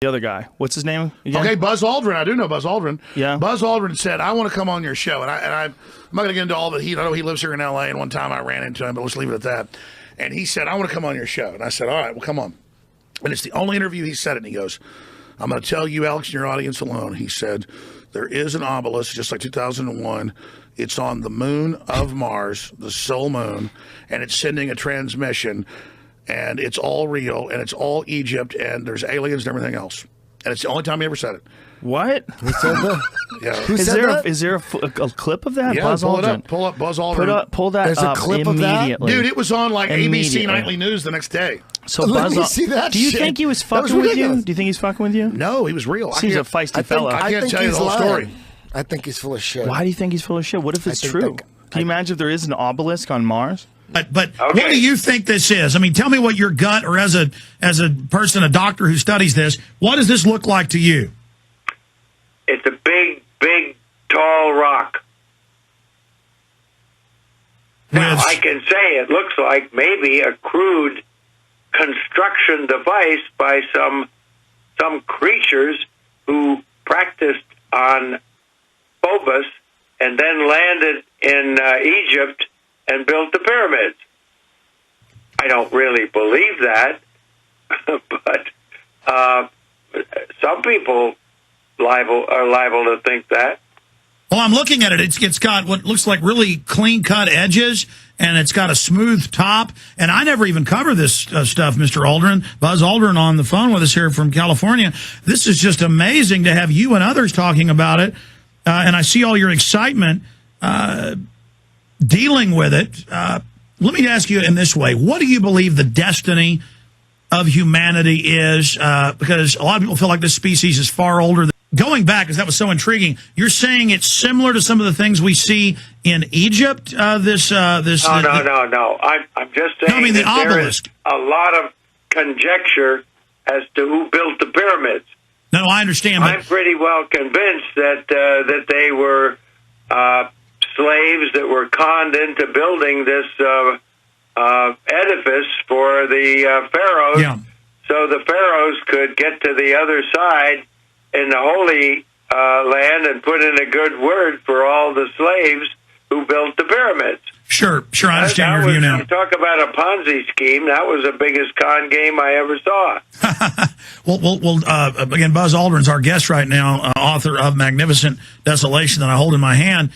The other guy. What's his name again? Okay, Buzz Aldrin. I do know Buzz Aldrin. Yeah. Buzz Aldrin said, I want to come on your show. And I'm not going to get into all the heat. I know he lives here in L.A., and one time I ran into him, but let's leave it at that. And he said, I want to come on your show. And I said, all right, well, come on. And it's the only interview he said it. And he goes, I'm going to tell you, Alex, and your audience alone. He said, there is an obelisk, just like 2001. It's on the moon of Mars, the sole moon, and it's sending a transmission. And it's all real, and it's all Egypt, and there's aliens and everything else. And it's the only time he ever said it. What? Who said that? Yeah. Who said that? Is there a clip of that? Yeah, Buzz pull Aldrin. it up. Pull up Buzz Aldrin. Pull that There's a up clip of that? immediately. Dude, it was on like ABC Immediately. Nightly News the next day. So Let Buzz me see that Do you shit. think he was That was fucking with you? ridiculous. Do you think he's fucking with you? No, he was real. Seems a feisty fella. I can't tell you the whole story. I think he's full of shit. Why do you think he's full of shit? What if it's think true? that- Can you imagine if there is an obelisk on Mars? But what do you think this is? I mean, tell me what your gut, or as a person, a doctor who studies this, what does this look like to you? It's a big, tall rock. Now, I can say it looks like maybe a crude construction device by some creatures who practiced on Phobos and then landed in Egypt and built the pyramids. I don't really believe that, but some people are liable to think that. Well, I'm looking at it. It's got what looks like really clean-cut edges, and it's got a smooth top. And I never even cover this stuff, Mr. Aldrin. Buzz Aldrin on the phone with us here from California. This is just amazing to have you and others talking about it. And I see all your excitement dealing with it. Let me ask you in this way. What do you believe the destiny of humanity is? Because a lot of people feel like this species is far older than... Going back, because that was so intriguing, you're saying it's similar to some of the things we see in Egypt? No. I'm just saying No, I mean the that there is obelisk. a lot of conjecture as to who built the pyramids. No, I understand, I'm but pretty well convinced that they were slaves that were conned into building this edifice for the pharaohs, yeah. so the pharaohs could get to the other side in the Holy Land and put in a good word for all the slaves who built the pyramids. Sure, I understand your view now. You talk about a Ponzi scheme. That was the biggest con game I ever saw. Well, again, Buzz Aldrin's our guest right now, author of Magnificent Desolation that I hold in my hand.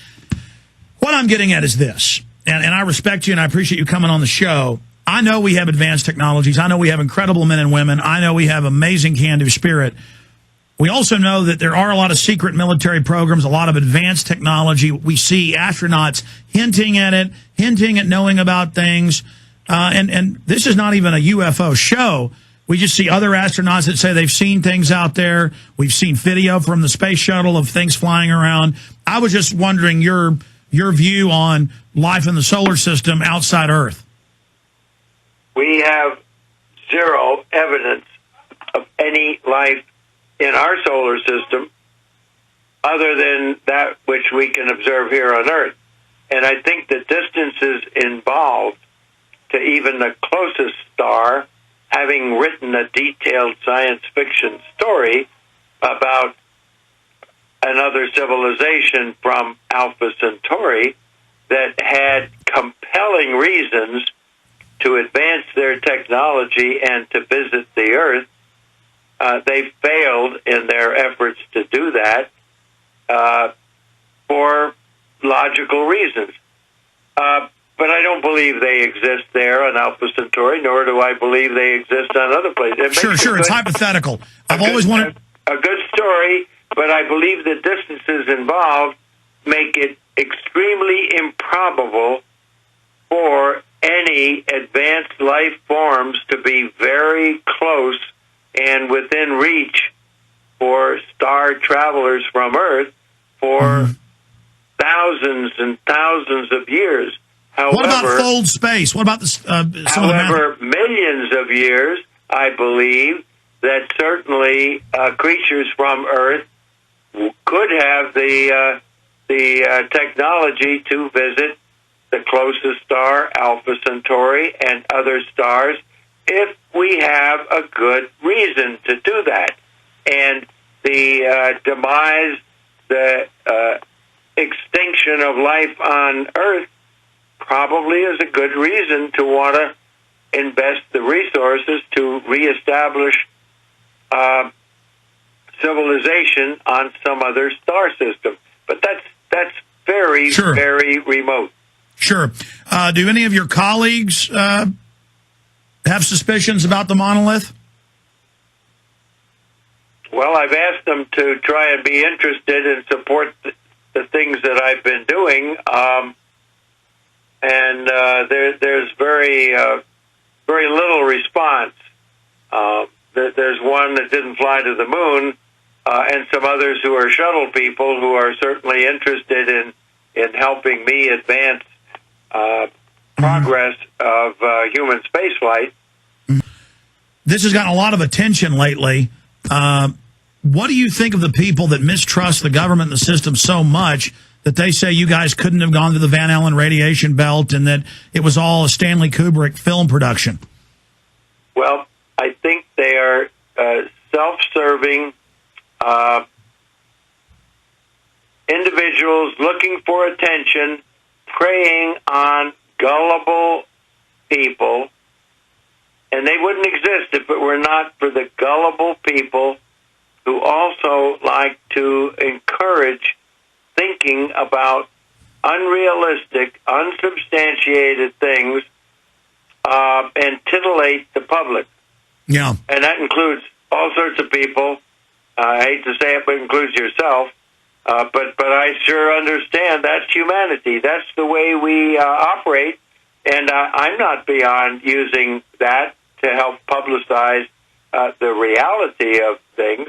What I'm getting at is this, and I respect you and I appreciate you coming on the show. I know we have advanced technologies. I know we have incredible men and women. I know we have amazing can-do spirit. We also know that there are a lot of secret military programs, a lot of advanced technology. We see astronauts hinting at it, hinting at knowing about things. And this is not even a UFO show. We just see other astronauts that say they've seen things out there. We've seen video from the space shuttle of things flying around. I was just wondering your view on life in the solar system outside Earth. We have zero evidence of any life in our solar system other than that which we can observe here on Earth. And I think the distances involved to even the closest star, having written a detailed science fiction story about another civilization from Alpha Centauri that had compelling reasons to advance their technology and to visit the Earth, they failed in their efforts to do that for logical reasons. But I don't believe they exist there on Alpha Centauri, nor do I believe they exist on other places. Sure, it's hypothetical. I've always wanted... A good story, but I believe the distances involved make it extremely improbable for any advanced life forms to be very close and within reach for star travelers from Earth for thousands and thousands of years. However, what about fold space? What about however, millions of years, I believe that certainly creatures from Earth could have the technology to visit the closest star, Alpha Centauri, and other stars, if we have a good reason to do that. the demise, the extinction of life on Earth probably is a good reason to want to invest the resources to reestablish civilization on some other star system. But that's very, Sure. very remote. Sure. Do any of your colleagues have suspicions about the monolith? Well, I've asked them to try and be interested and support the things that I've been doing, and there's very little response. There's one that didn't fly to the moon, and some others who are shuttle people who are certainly interested in helping me advance progress of human spaceflight. This has gotten a lot of attention lately. What do you think of the people that mistrust the government and the system so much that they say you guys couldn't have gone to the Van Allen radiation belt and that it was all a Stanley Kubrick film production? Well, I think they are self-serving individuals looking for attention, preying on gullible people, and they wouldn't exist if it were not for the gullible people who also like to encourage thinking about unrealistic, unsubstantiated things and titillate the public. Yeah. And that includes all sorts of people. I hate to say it, but it includes yourself. But I sure understand that's humanity. That's the way we operate. And I'm not beyond using that to help publicize the reality of things.